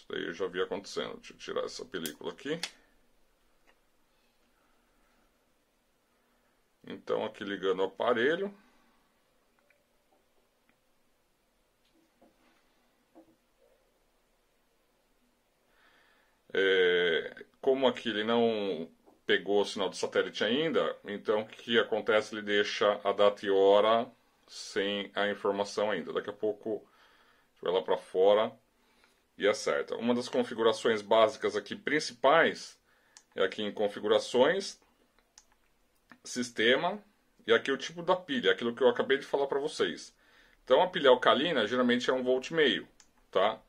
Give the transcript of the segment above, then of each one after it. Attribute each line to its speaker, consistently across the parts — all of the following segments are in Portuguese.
Speaker 1: Isso daí eu já vi acontecendo. Deixa eu tirar essa película aqui. Então aqui ligando o aparelho. Como aqui ele não pegou o sinal do satélite ainda, então o que acontece? Ele deixa a data e hora sem a informação ainda. Daqui a pouco a gente vai lá para fora e acerta. Uma das configurações básicas aqui principais é aqui em configurações, sistema, e aqui o tipo da pilha, aquilo que eu acabei de falar para vocês. Então a pilha alcalina geralmente é 1,5 V, tá?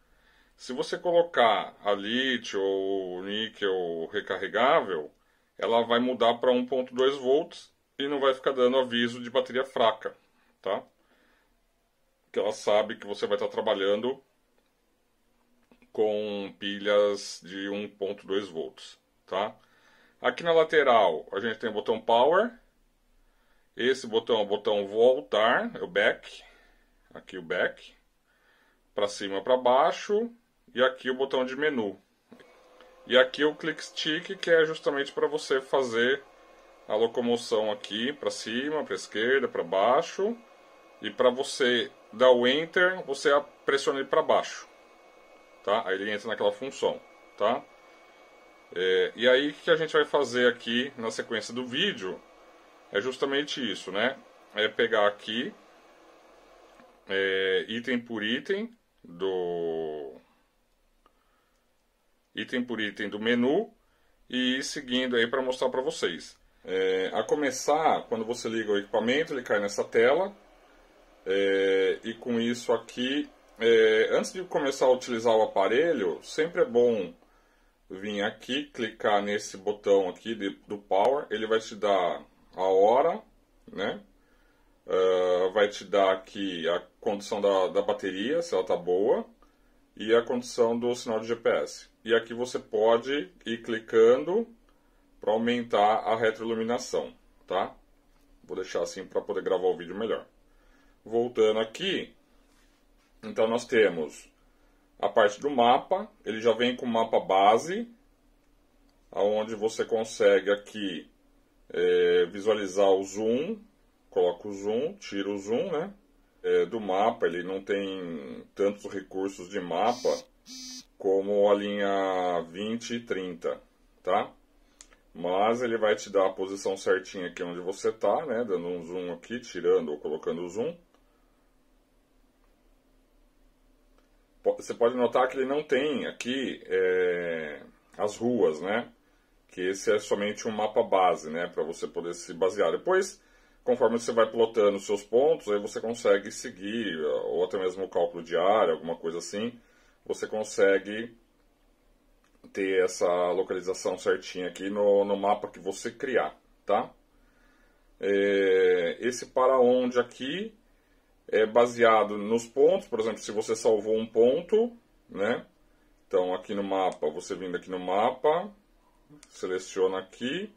Speaker 1: Se você colocar a lítio ou níquel recarregável, ela vai mudar para 1,2 volts e não vai ficar dando aviso de bateria fraca, tá? Porque ela sabe que você vai estar trabalhando com pilhas de 1,2 volts, tá? Aqui na lateral a gente tem o botão Power. Esse botão é o botão voltar, é o back. Aqui o back. Para cima, para baixo. E aqui o botão de menu. E aqui o click stick, que é justamente para você fazer a locomoção aqui para cima, para esquerda, para baixo. E para você dar o enter, você pressiona ele para baixo, tá? Aí ele entra naquela função, tá? E aí o que a gente vai fazer aqui na sequência do vídeo é justamente isso, né? É pegar aqui item por item do menu e ir seguindo aí para mostrar para vocês. A começar, quando você liga o equipamento, ele cai nessa tela. E com isso aqui, antes de começar a utilizar o aparelho, sempre é bom vir aqui, clicar nesse botão aqui do Power. Ele vai te dar a hora, né? Vai te dar aqui a condição da bateria, se ela está boa, e a condição do sinal de GPS. E aqui você pode ir clicando para aumentar a retroiluminação, tá? Vou deixar assim para poder gravar o vídeo melhor. Voltando aqui, então nós temos a parte do mapa. Ele já vem com o mapa base, onde você consegue aqui visualizar o zoom. Coloca o zoom, tira o zoom, né? Do mapa, ele não tem tantos recursos de mapa como a linha 20 e 30, tá? Mas ele vai te dar a posição certinha aqui onde você tá, né? Dando um zoom aqui, tirando ou colocando o zoom. Você pode notar que ele não tem aqui as ruas, né? Que esse é somente um mapa base, né? Para você poder se basear. Depois, conforme você vai plotando os seus pontos, aí você consegue seguir, ou até mesmo o cálculo de área, alguma coisa assim, você consegue ter essa localização certinha aqui no mapa que você criar, tá? Esse para onde aqui é baseado nos pontos. Por exemplo, se você salvou um ponto, né? Então aqui no mapa, você vindo aqui no mapa, seleciona aqui,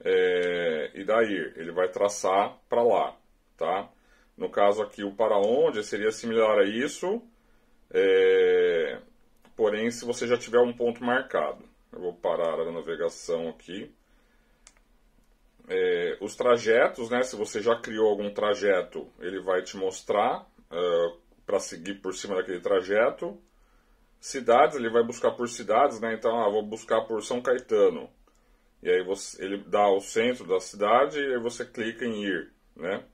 Speaker 1: e daí ele vai traçar para lá, tá? No caso aqui o para onde seria similar a isso, porém se você já tiver um ponto marcado. Eu vou parar a navegação aqui. Os trajetos, né? Se você já criou algum trajeto, ele vai te mostrar para seguir por cima daquele trajeto. Cidades, ele vai buscar por cidades, né? Então, vou buscar por São Caetano. E aí ele dá o centro da cidade e aí você clica em ir, né?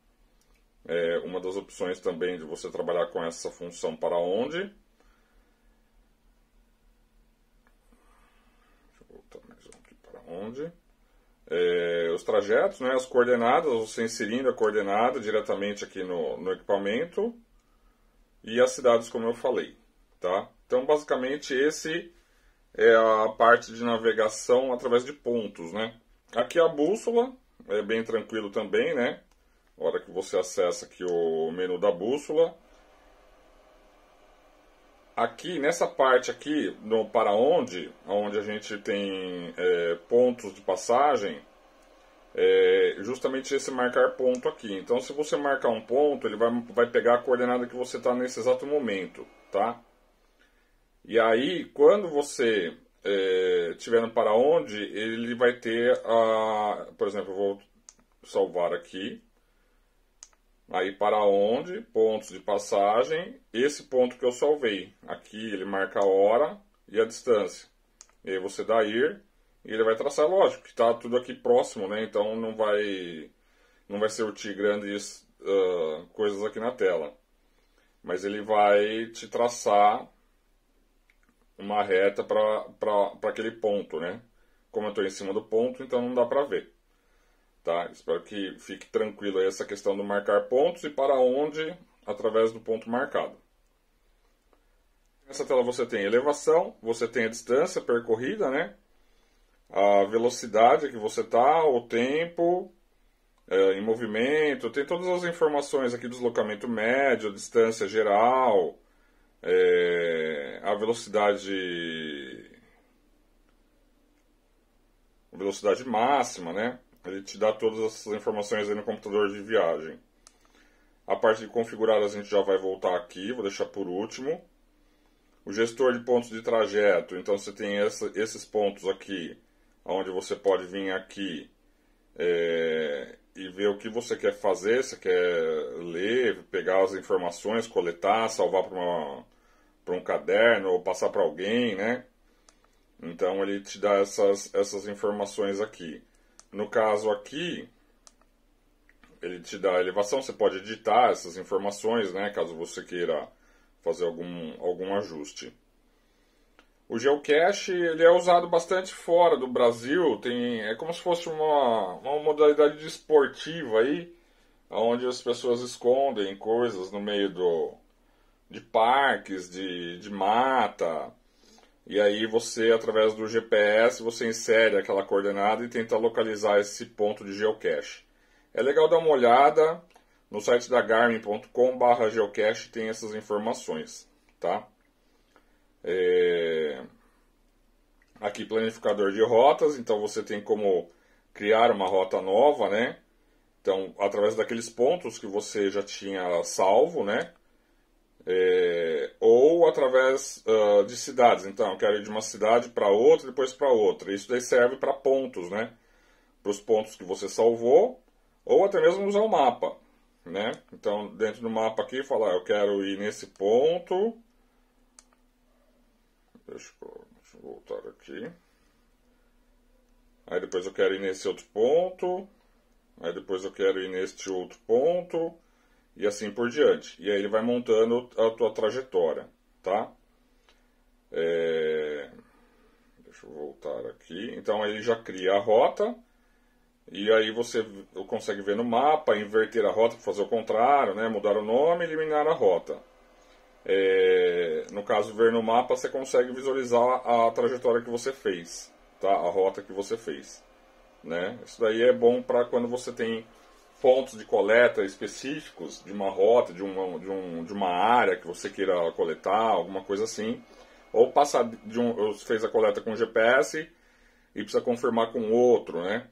Speaker 1: Uma das opções também de você trabalhar com essa função para onde. Deixa eu voltar mais um aqui para onde. Os trajetos, né, as coordenadas, você inserindo a coordenada diretamente aqui no equipamento, e as cidades, como eu falei, tá? Então, basicamente, esse é a parte de navegação através de pontos, né? Aqui a bússola, é bem tranquilo também, né? A hora que você acessa aqui o menu da bússola. Aqui, nessa parte aqui, no para onde a gente tem pontos de passagem, justamente esse marcar ponto aqui. Então, se você marcar um ponto, ele vai pegar a coordenada que você está nesse exato momento, tá? E aí, quando você estiver no para onde, ele vai ter por exemplo, eu vou salvar aqui. Aí para onde, pontos de passagem, esse ponto que eu salvei. Aqui ele marca a hora e a distância. E aí você dá ir e ele vai traçar, lógico, que está tudo aqui próximo, né? Então não vai surtir grandes coisas aqui na tela. Mas ele vai te traçar uma reta para aquele ponto, né? Como eu estou em cima do ponto, então não dá para ver. Tá? Espero que fique tranquilo aí essa questão do marcar pontos e para onde através do ponto marcado. Nessa tela você tem elevação, você tem a distância percorrida, né? A velocidade que você está, o tempo em movimento, tem todas as informações aqui do deslocamento médio, a distância geral, a velocidade máxima, né? Ele te dá todas essas informações aí no computador de viagem. A parte de configurar a gente já vai voltar aqui, vou deixar por último. O gestor de pontos de trajeto, então você tem esses pontos aqui, onde você pode vir aqui e ver o que você quer fazer, você quer ler, pegar as informações, coletar, salvar para um caderno ou passar para alguém, né? Então ele te dá essas informações aqui. No caso aqui, ele te dá a elevação, você pode editar essas informações, né, caso você queira fazer algum ajuste. O geocache ele é usado bastante fora do Brasil, é como se fosse uma modalidade de esportiva aí, onde as pessoas escondem coisas no meio de parques, de mata. E aí você, através do GPS, você insere aquela coordenada e tenta localizar esse ponto de geocache. É legal dar uma olhada no site da Garmin.com/geocache, tem essas informações, tá? Aqui planificador de rotas, então você tem como criar uma rota nova, né? Então, através daqueles pontos que você já tinha salvo, né? Ou através de cidades. Então, eu quero ir de uma cidade para outra, depois para outra. Isso daí serve para pontos, né? Para os pontos que você salvou, ou até mesmo usar o mapa, né? Então, dentro do mapa aqui, falar, eu quero ir nesse ponto. Deixa eu voltar aqui. Aí depois eu quero ir nesse outro ponto. Aí depois eu quero ir neste outro ponto. E assim por diante. E aí ele vai montando a tua trajetória, tá? Deixa eu voltar aqui. Então ele já cria a rota. E aí você consegue ver no mapa, inverter a rota, fazer o contrário, né? Mudar o nome e eliminar a rota. No caso, ver no mapa, você consegue visualizar a trajetória que você fez, tá? A rota que você fez, né? Isso daí é bom para quando você tem pontos de coleta específicos de uma rota, de uma área que você queira coletar, alguma coisa assim. Ou passar fez a coleta com GPS e precisa confirmar com outro, né?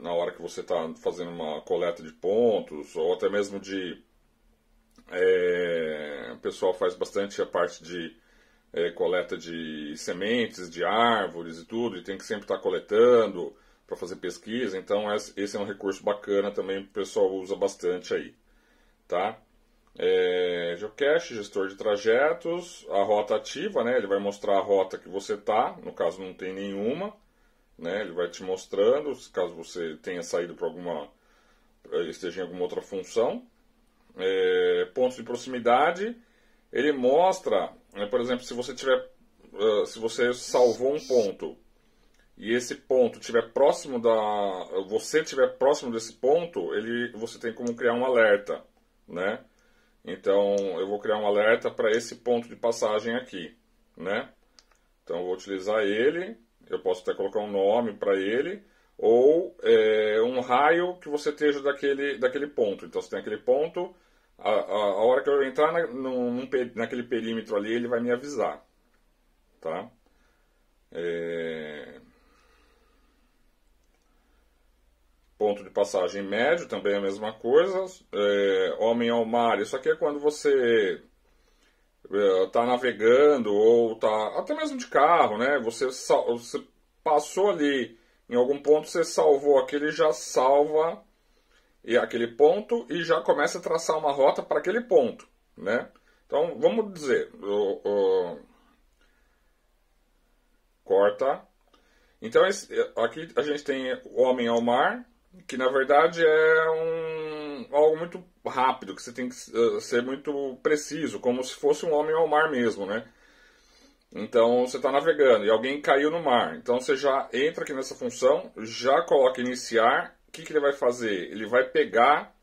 Speaker 1: Na hora que você está fazendo uma coleta de pontos, ou até mesmo o pessoal faz bastante a parte de coleta de sementes, de árvores e tudo, e tem que sempre estar coletando para fazer pesquisa, então esse é um recurso bacana também, o pessoal usa bastante aí, tá? Geocache, gestor de trajetos, a rota ativa, né? Ele vai mostrar a rota que você tá, no caso não tem nenhuma, né? Ele vai te mostrando, caso você tenha saído para esteja em alguma outra função. Pontos de proximidade, ele mostra, por exemplo, se você salvou um ponto e esse ponto estiver próximo você estiver próximo desse ponto, você tem como criar um alerta, né? Então eu vou criar um alerta para esse ponto de passagem aqui, né? Então eu vou utilizar ele, eu posso até colocar um nome para ele, ou um raio que você esteja daquele ponto. Então você tem aquele ponto, a hora que eu entrar naquele perímetro ali, ele vai me avisar, tá? Ponto de passagem médio, também é a mesma coisa. Homem ao mar, isso aqui é quando você tá navegando ou tá até mesmo de carro, né? Você passou ali em algum ponto, você salvou aquele, já salva aquele ponto e já começa a traçar uma rota para aquele ponto, né? Então vamos dizer, corta. Então aqui a gente tem o Homem ao Mar, que na verdade é algo muito rápido, que você tem que ser muito preciso, como se fosse um homem ao mar mesmo, né? Então você está navegando e alguém caiu no mar. Então você já entra aqui nessa função, já coloca iniciar. O que ele vai fazer? Ele vai pegar,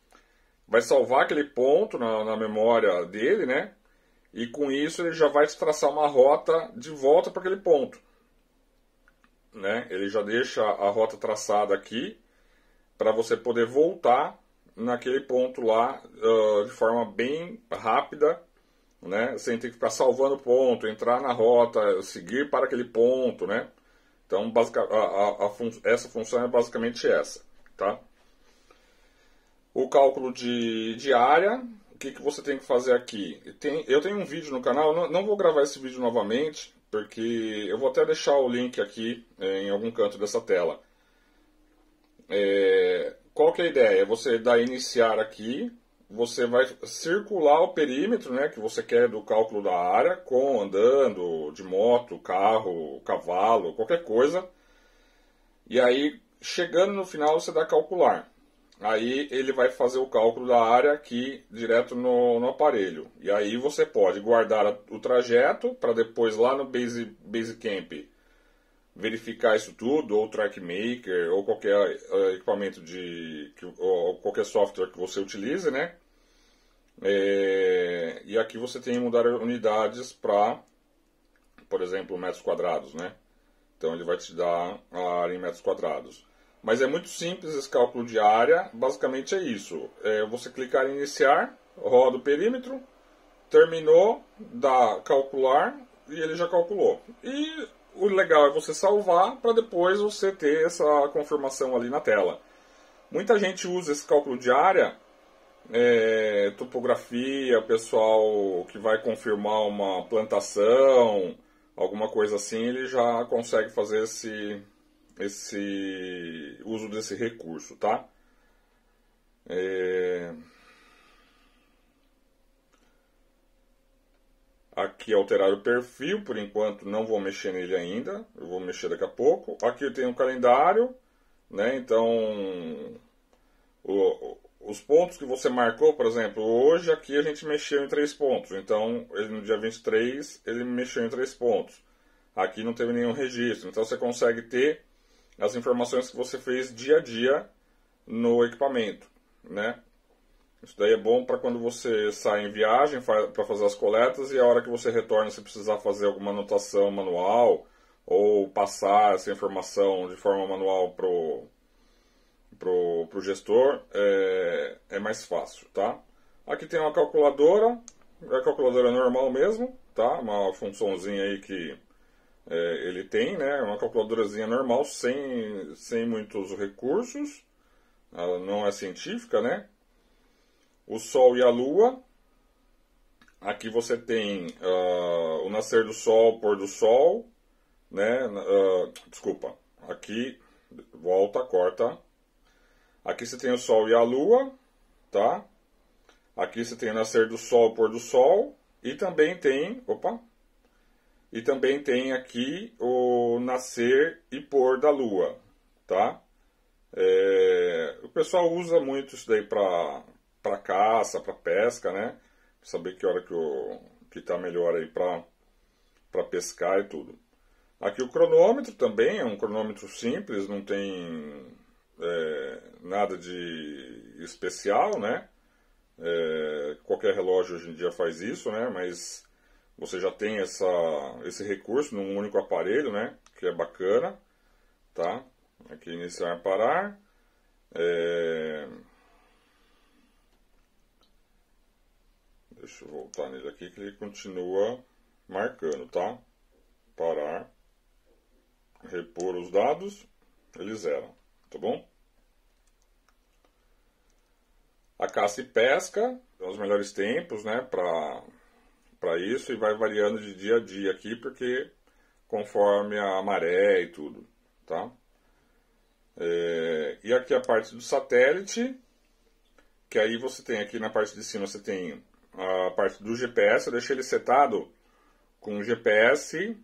Speaker 1: vai salvar aquele ponto na memória dele, né? E com isso ele já vai te traçar uma rota de volta para aquele ponto, né? Ele já deixa a rota traçada aqui para você poder voltar naquele ponto lá de forma bem rápida, né? Sem ter que ficar salvando o ponto, entrar na rota, seguir para aquele ponto, né? Então, essa função é basicamente essa, tá? O cálculo de área, o que você tem que fazer aqui? Eu tenho um vídeo no canal, não vou gravar esse vídeo novamente, porque eu vou até deixar o link aqui em algum canto dessa tela. Qual que é a ideia? Você dá iniciar aqui, você vai circular o perímetro, né, que você quer do cálculo da área, andando de moto, carro, cavalo, qualquer coisa. E aí, chegando no final, você dá calcular. Aí ele vai fazer o cálculo da área aqui direto no aparelho. E aí você pode guardar o trajeto para depois lá no Basecamp verificar isso tudo, ou TrackMaker, ou qualquer equipamento ou qualquer software que você utilize, né? E aqui você tem que mudar unidades para, por exemplo, metros quadrados, né? Então ele vai te dar a área em metros quadrados. Mas é muito simples esse cálculo de área, basicamente é isso. Você clicar em iniciar, roda o perímetro, terminou, dá calcular e ele já calculou. E o legal é você salvar para depois você ter essa confirmação ali na tela. Muita gente usa esse cálculo de área, topografia, pessoal que vai confirmar uma plantação, alguma coisa assim, ele já consegue fazer esse uso desse recurso, tá? Aqui alterar o perfil, por enquanto não vou mexer nele ainda, eu vou mexer daqui a pouco. Aqui eu tenho um calendário, né? Então os pontos que você marcou, por exemplo, hoje aqui a gente mexeu em 3 pontos, então no dia 23 ele mexeu em 3 pontos. Aqui não teve nenhum registro, então você consegue ter as informações que você fez dia a dia no equipamento, né? Isso daí é bom para quando você sai em viagem para fazer as coletas e a hora que você retorna, se precisar fazer alguma anotação manual ou passar essa informação de forma manual pro gestor, é mais fácil, tá? Aqui tem uma calculadora, é a calculadora normal mesmo, tá? Uma funçãozinha aí que ele tem, né? Uma calculadorazinha normal, sem muitos recursos, ela não é científica, né? O Sol e a Lua. Aqui você tem o nascer do Sol, o pôr do Sol, né? Desculpa. Aqui, volta, corta. Aqui você tem o Sol e a Lua, tá? Aqui você tem o nascer do Sol, o pôr do Sol. E também tem, e também tem aqui o nascer e pôr da Lua, tá? O pessoal usa muito isso daí para caça, para pesca, né? Pra saber que hora que tá melhor aí para pescar e tudo. Aqui o cronômetro também é um cronômetro simples, não tem nada de especial, né? Qualquer relógio hoje em dia faz isso, né? Mas você já tem esse recurso num único aparelho, né? Que é bacana, tá? Aqui iniciar, parar. Deixa eu voltar nele aqui que ele continua marcando, tá? Parar. Repor os dados. Ele zera, tá bom? A caça e pesca, são os melhores tempos, né? Para para isso e vai variando de dia a dia aqui, porque conforme a maré e tudo, tá? E aqui a parte do satélite, que aí você tem aqui na parte de cima, você tem a parte do GPS, eu deixei ele setado com o GPS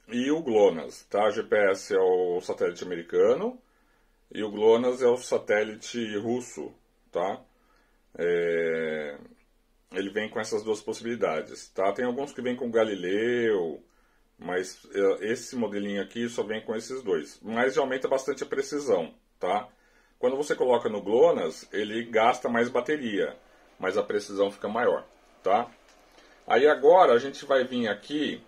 Speaker 1: e o GLONASS, tá? O GPS é o satélite americano e o GLONASS é o satélite russo, tá? Ele vem com essas duas possibilidades, tá? Tem alguns que vêm com Galileu, mas esse modelinho aqui só vem com esses dois. Mas já aumenta bastante a precisão, tá? Quando você coloca no GLONASS, ele gasta mais bateria, mas a precisão fica maior, tá? Aí agora a gente vai vir aqui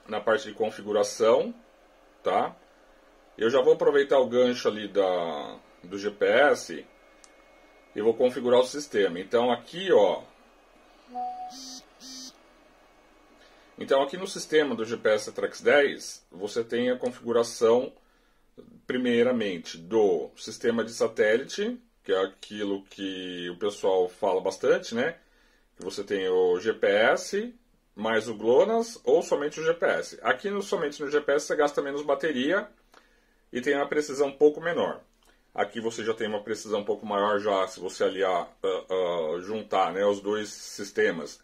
Speaker 1: na parte de configuração, tá? Eu já vou aproveitar o gancho ali do GPS e vou configurar o sistema. Então aqui, ó, aqui no sistema do GPS Trax 10, você tem a configuração primeiramente do sistema de satélite, que é aquilo que o pessoal fala bastante, né? Que você tem o GPS mais o GLONASS ou somente o GPS. Aqui somente no GPS você gasta menos bateria e tem uma precisão um pouco menor. Aqui você já tem uma precisão um pouco maior já se você aliar, juntar, né, os dois sistemas,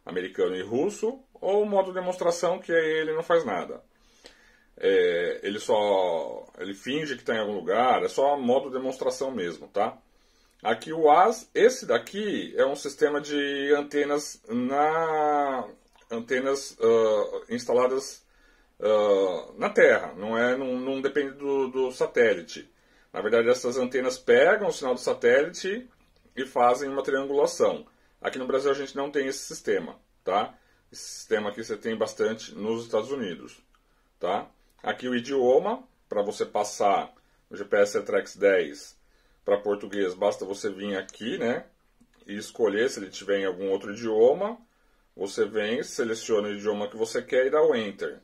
Speaker 1: americano e russo, ou o modo demonstração, que ele não faz nada. Ele finge que está em algum lugar, é só modo demonstração mesmo, tá? Aqui o AS, esse daqui é um sistema de antenas instaladas na Terra, não depende do satélite. Na verdade, essas antenas pegam o sinal do satélite e fazem uma triangulação. Aqui no Brasil a gente não tem esse sistema, tá? Esse sistema aqui você tem bastante nos Estados Unidos, tá? Aqui o idioma, para você passar o GPS Trax 10 para português, basta você vir aqui, né? E escolher se ele tiver em algum outro idioma. Você vem, seleciona o idioma que você quer e dá o Enter,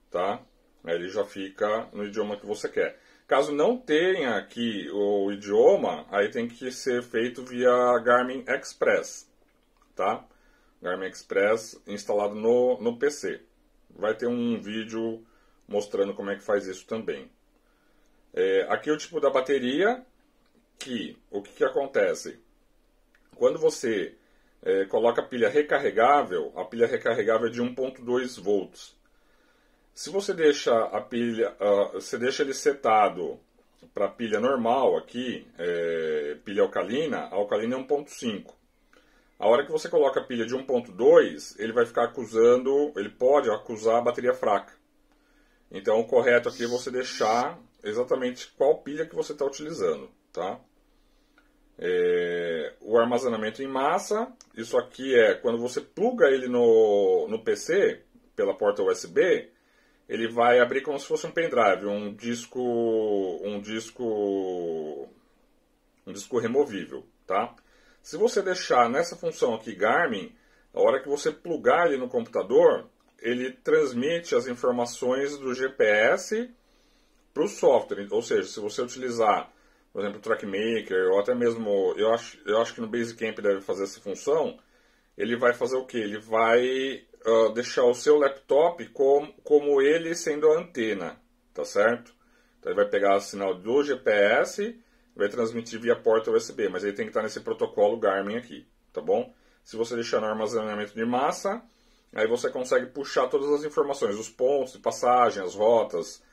Speaker 1: tá? Aí ele já fica no idioma que você quer. Caso não tenha aqui o idioma, aí tem que ser feito via Garmin Express, tá? Garmin Express instalado no PC. Vai ter um vídeo mostrando como é que faz isso também. Aqui o tipo da bateria, o que acontece? Quando você coloca a pilha recarregável é de 1.2 volts. Se você deixa a pilha, você deixa ele setado para pilha normal aqui, pilha alcalina, a alcalina é 1.5. A hora que você coloca a pilha de 1.2, ele pode acusar a bateria fraca. Então o correto aqui é você deixar exatamente qual pilha que você está utilizando, tá? O armazenamento em massa, isso aqui é quando você pluga ele no PC, pela porta USB, ele vai abrir como se fosse um pendrive, um disco removível, tá? Se você deixar nessa função aqui Garmin, a hora que você plugar ele no computador, ele transmite as informações do GPS para o software. Ou seja, se você utilizar, por exemplo, o TrackMaker, ou até mesmo, eu acho que no Basecamp deve fazer essa função, ele vai fazer o quê? Ele vai deixar o seu laptop como ele sendo a antena, tá certo? Então ele vai pegar o sinal do GPS e vai transmitir via porta USB, mas ele tem que estar nesse protocolo Garmin aqui, tá bom? Se você deixar no armazenamento de massa, aí você consegue puxar todas as informações, os pontos de passagem, as rotas,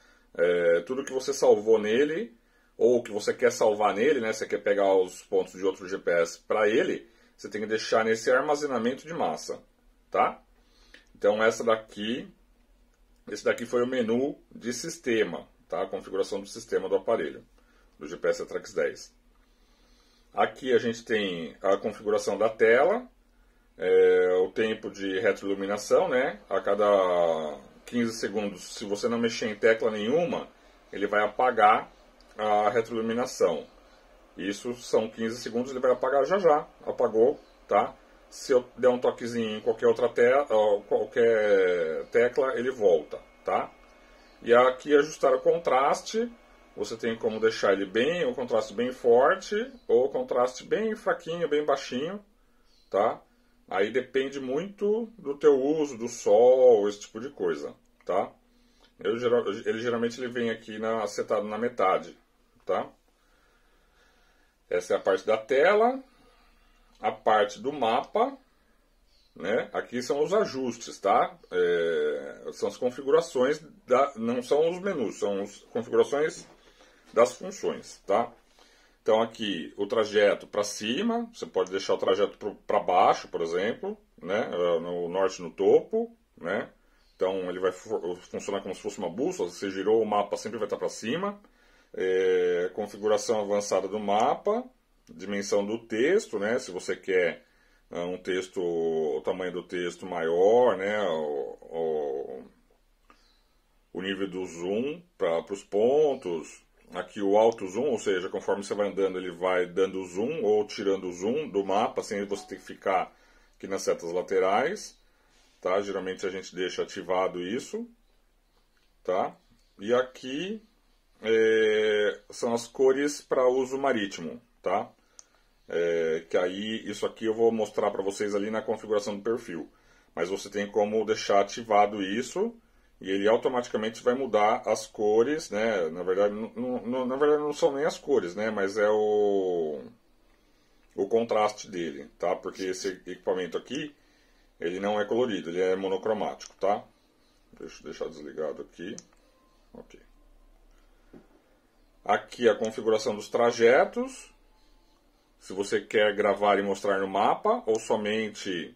Speaker 1: tudo que você salvou nele, ou que você quer salvar nele, né? Você quer pegar os pontos de outro GPS para ele, você tem que deixar nesse armazenamento de massa, tá? Então esse daqui foi o menu de sistema, tá? A configuração do sistema do aparelho, do GPS Trax 10. Aqui a gente tem a configuração da tela, o tempo de retroiluminação, né? A cada 15 segundos, se você não mexer em tecla nenhuma, ele vai apagar a retroiluminação. Isso são 15 segundos, ele vai apagar já, apagou, tá? Se eu der um toquezinho em qualquer outra tecla, ele volta, tá? E aqui ajustar o contraste, você tem como deixar ele o contraste bem forte, ou o contraste bem fraquinho, bem baixinho, tá? Aí depende muito do teu uso, do sol, esse tipo de coisa, tá? Ele geralmente ele vem aqui setado na metade, tá? Essa é a parte da tela, a parte do mapa, né? Aqui são os ajustes, tá? São as configurações, não são os menus, são as configurações das funções, tá? Então aqui o trajeto para cima, você pode deixar o trajeto para baixo, por exemplo, né? No norte no topo, né? Então ele vai funcionar como se fosse uma bússola, se você girou o mapa sempre vai estar para cima. Configuração avançada do mapa, dimensão do texto, né? Se você quer um texto, o tamanho do texto maior, né? O nível do zoom para os pontos. Aqui o alto zoom, ou seja, conforme você vai andando, ele vai dando zoom ou tirando o zoom do mapa, sem você ter que ficar aqui nas setas laterais, tá? Geralmente a gente deixa ativado isso, tá? E aqui são as cores para uso marítimo, tá? Que aí, isso aqui eu vou mostrar para vocês ali na configuração do perfil. Mas você tem como deixar ativado isso e ele automaticamente vai mudar as cores, né? Na verdade não são nem as cores, né? Mas é o contraste dele, tá? Porque esse equipamento aqui, ele não é colorido, ele é monocromático, tá? Deixa eu deixar desligado aqui. Ok. Aqui a configuração dos trajetos. Se você quer gravar e mostrar no mapa, ou somente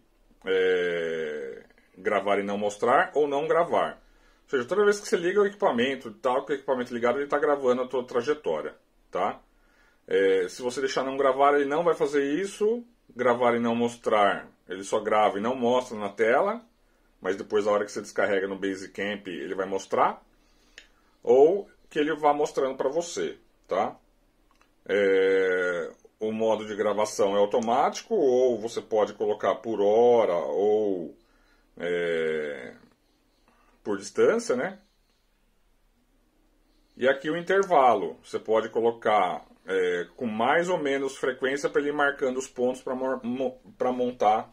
Speaker 1: gravar e não mostrar, ou não gravar. Ou seja, toda vez que você liga o equipamento, tal, com o equipamento ligado, ele está gravando a tua trajetória, tá? Se você deixar não gravar, ele não vai fazer isso. Gravar e não mostrar, ele só grava e não mostra na tela, mas depois, na hora que você descarrega no Basecamp, ele vai mostrar. Ou que ele vá mostrando para você, tá? O modo de gravação é automático, ou você pode colocar por hora, ou por distância, né? E aqui o intervalo, você pode colocar com mais ou menos frequência para ele ir marcando os pontos para montar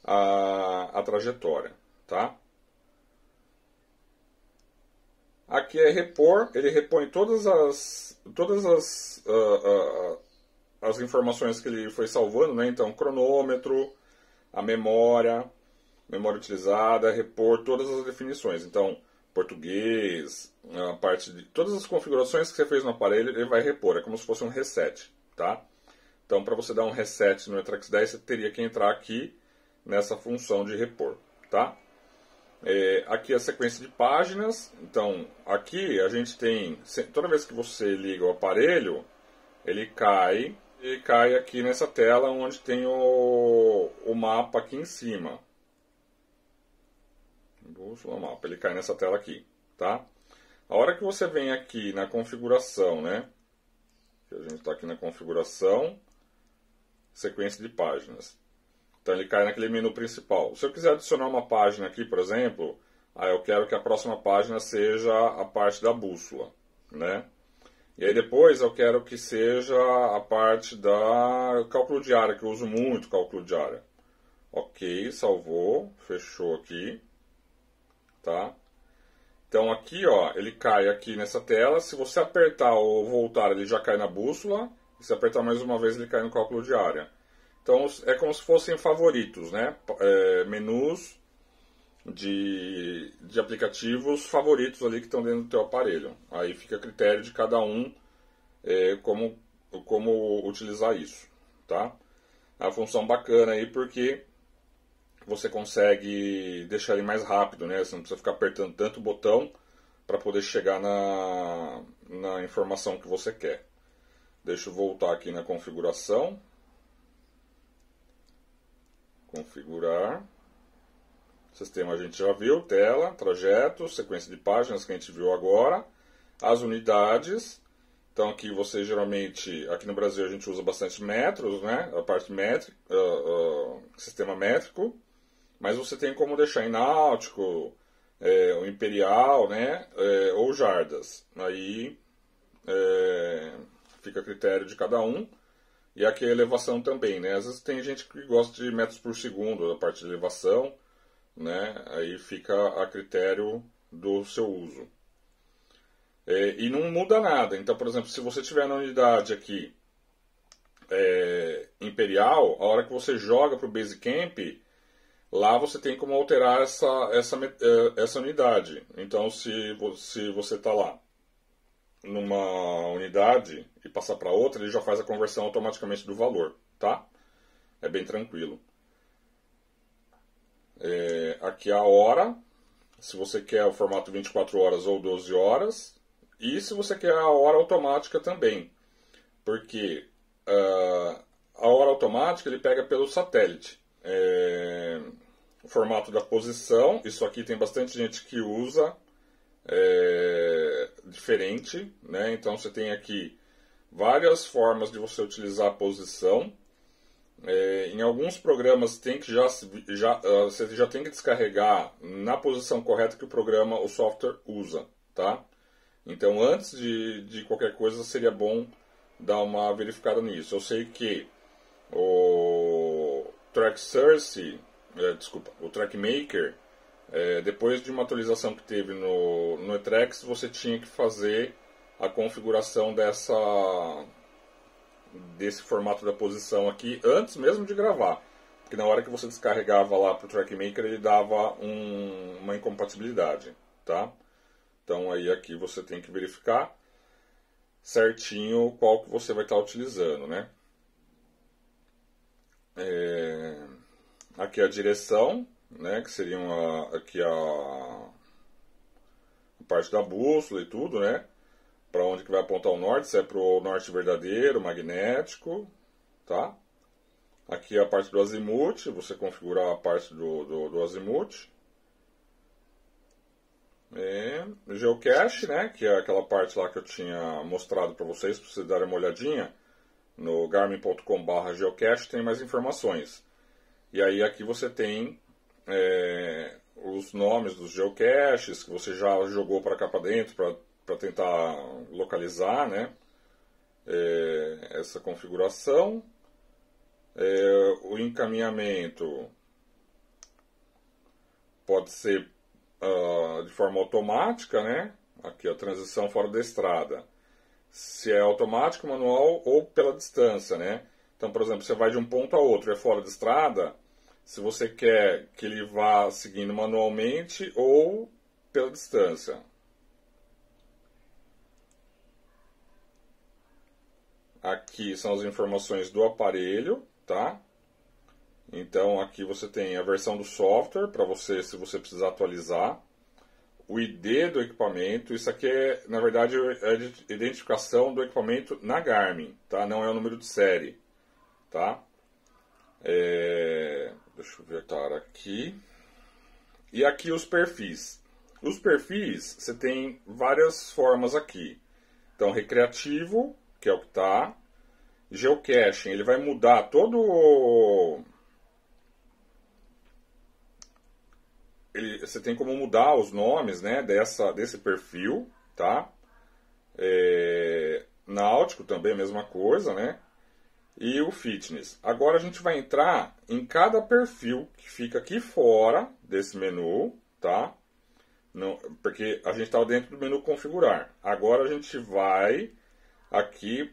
Speaker 1: a trajetória, tá? Aqui é repor, ele repõe todas as informações que ele foi salvando, né? Então, cronômetro, a memória utilizada, repor todas as definições. Então, português, a parte de todas as configurações que você fez no aparelho, ele vai repor, é como se fosse um reset, tá? Então, para você dar um reset no Etrax 10, você teria que entrar aqui nessa função de repor, tá? Aqui a sequência de páginas. Então, aqui a gente tem, toda vez que você liga o aparelho, ele cai aqui nessa tela onde tem o mapa aqui em cima. Bússola, mapa, ele cai nessa tela aqui, tá? A hora que você vem aqui na configuração, né? Que a gente está aqui na configuração, sequência de páginas. Então ele cai naquele menu principal. Se eu quiser adicionar uma página aqui, por exemplo, aí eu quero que a próxima página seja a parte da bússola, né? E aí depois eu quero que seja a parte da cálculo de área, que eu uso muito cálculo de área. Ok, salvou, fechou aqui, tá? Então aqui, ó, ele cai aqui nessa tela. Se você apertar ou voltar, ele já cai na bússola. E se apertar mais uma vez, ele cai no cálculo de área. Então é como se fossem favoritos, né? Menus de aplicativos favoritos ali que estão dentro do teu aparelho. Aí fica a critério de cada um como utilizar isso, tá? É uma função bacana aí porque você consegue deixar ele mais rápido, né? Você não precisa ficar apertando tanto o botão para poder chegar na informação que você quer. Deixa eu voltar aqui na configuração. Configurar. Sistema a gente já viu, tela, trajeto, sequência de páginas que a gente viu agora. As unidades. Então aqui você geralmente, aqui no Brasil a gente usa bastante metros, né? A parte métrica, sistema métrico. Mas você tem como deixar em náutico, o imperial, né? Ou jardas. Aí fica a critério de cada um. E aqui a elevação também, né? Às vezes tem gente que gosta de metros por segundo da parte de elevação, né? Aí fica a critério do seu uso. E não muda nada. Então, por exemplo, se você tiver na unidade aqui imperial, a hora que você joga para o Basecamp, lá você tem como alterar essa unidade. Então, se você está lá numa unidade e passar para outra, ele já faz a conversão automaticamente do valor, tá? É bem tranquilo. Aqui a hora, se você quer o formato 24 horas ou 12 horas, e se você quer a hora automática também, porque a hora automática ele pega pelo satélite. O formato da posição, isso aqui tem bastante gente que usa, diferente, né? Então você tem aqui várias formas de você utilizar a posição. Em alguns programas tem que você já tem que descarregar na posição correta que o software usa, tá? Então antes de qualquer coisa seria bom dar uma verificada nisso. Eu sei que o o TrackMaker, depois de uma atualização que teve no Etrex, você tinha que fazer a configuração desse formato da posição aqui antes mesmo de gravar. Porque na hora que você descarregava lá para o TrackMaker ele dava uma incompatibilidade, tá? Então aí aqui você tem que verificar certinho qual que você vai estar utilizando, né? Aqui a direção, né? Que seria aqui a parte da bússola e tudo, né? Para onde que vai apontar o norte, se é para o norte verdadeiro, magnético, tá? Aqui a parte do azimuth, você configurar a parte do azimuth. Geocache, né? Que é aquela parte lá que eu tinha mostrado para vocês darem uma olhadinha. No garmin.com/geocache tem mais informações. E aí aqui você tem os nomes dos geocaches que você já jogou para cá para dentro para tentar localizar, né? Essa configuração. O encaminhamento pode ser de forma automática, né? Aqui a transição fora da estrada. Se é automático, manual ou pela distância, né? Então, por exemplo, você vai de um ponto a outro, é fora da estrada, se você quer que ele vá seguindo manualmente ou pela distância. Aqui são as informações do aparelho, tá? Então aqui você tem a versão do software para você, se você precisar atualizar, o ID do equipamento. Isso aqui na verdade, é a identificação do equipamento na Garmin, tá? Não é o número de série, tá? Deixa eu ver aqui. E aqui os perfis. Os perfis, você tem várias formas aqui. Então, recreativo, que é o que está. Geocaching, ele vai mudar todo... Você tem como mudar os nomes, né, desse perfil, tá? Náutico também, a mesma coisa, né? E o fitness. Agora a gente vai entrar em cada perfil que fica aqui fora desse menu, tá? Porque a gente está dentro do menu configurar. Agora a gente vai aqui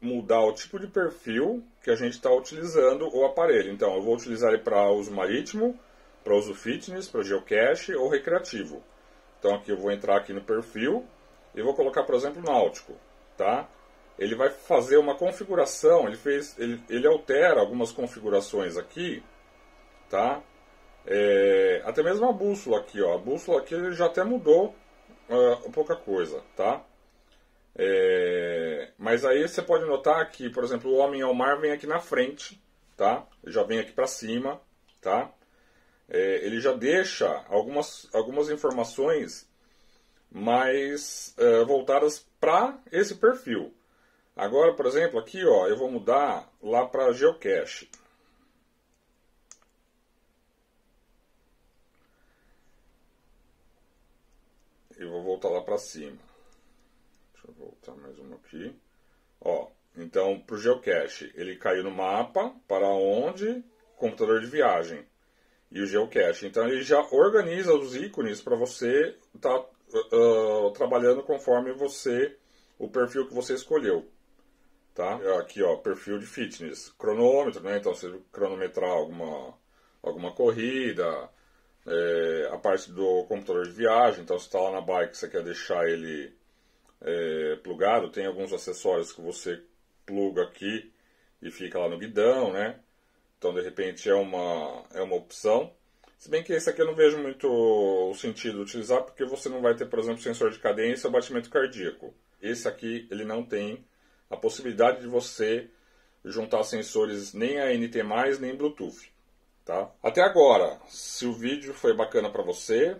Speaker 1: mudar o tipo de perfil que a gente está utilizando o aparelho. Então eu vou utilizar ele para uso marítimo, para uso fitness, para geocache ou recreativo. Então aqui eu vou entrar aqui no perfil e vou colocar, por exemplo, náutico, tá? Ele vai fazer uma configuração, ele altera algumas configurações aqui, tá? Até mesmo a bússola aqui, ó. A bússola aqui ele já até mudou pouca coisa, tá? Mas aí você pode notar que, por exemplo, o homem ao mar vem aqui na frente, tá? Ele já vem aqui para cima, tá? Ele já deixa algumas informações mais voltadas para esse perfil. Agora, por exemplo, aqui ó, eu vou mudar lá para geocache. E vou voltar lá para cima. Deixa eu voltar mais uma aqui. Ó, Então, para o geocache, ele caiu no mapa, para onde? Computador de viagem. E o geocache. Então, ele já organiza os ícones para você estar trabalhando conforme o perfil que você escolheu. Tá? Aqui, ó, perfil de fitness. Cronômetro, né? Então, você cronometrar alguma corrida. A parte do computador de viagem. Então, se está lá na bike, você quer deixar ele plugado. Tem alguns acessórios que você pluga aqui e fica lá no guidão, né? Então, de repente, é uma opção. Se bem que esse aqui eu não vejo muito o sentido de utilizar, porque você não vai ter, por exemplo, sensor de cadência ou batimento cardíaco. Esse aqui, ele não tem a possibilidade de você juntar sensores nem ANT+, nem Bluetooth. Tá? Até agora, se o vídeo foi bacana para você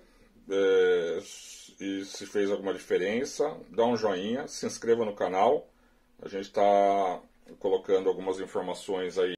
Speaker 1: e se fez alguma diferença, dá um joinha, se inscreva no canal. A gente está colocando algumas informações aí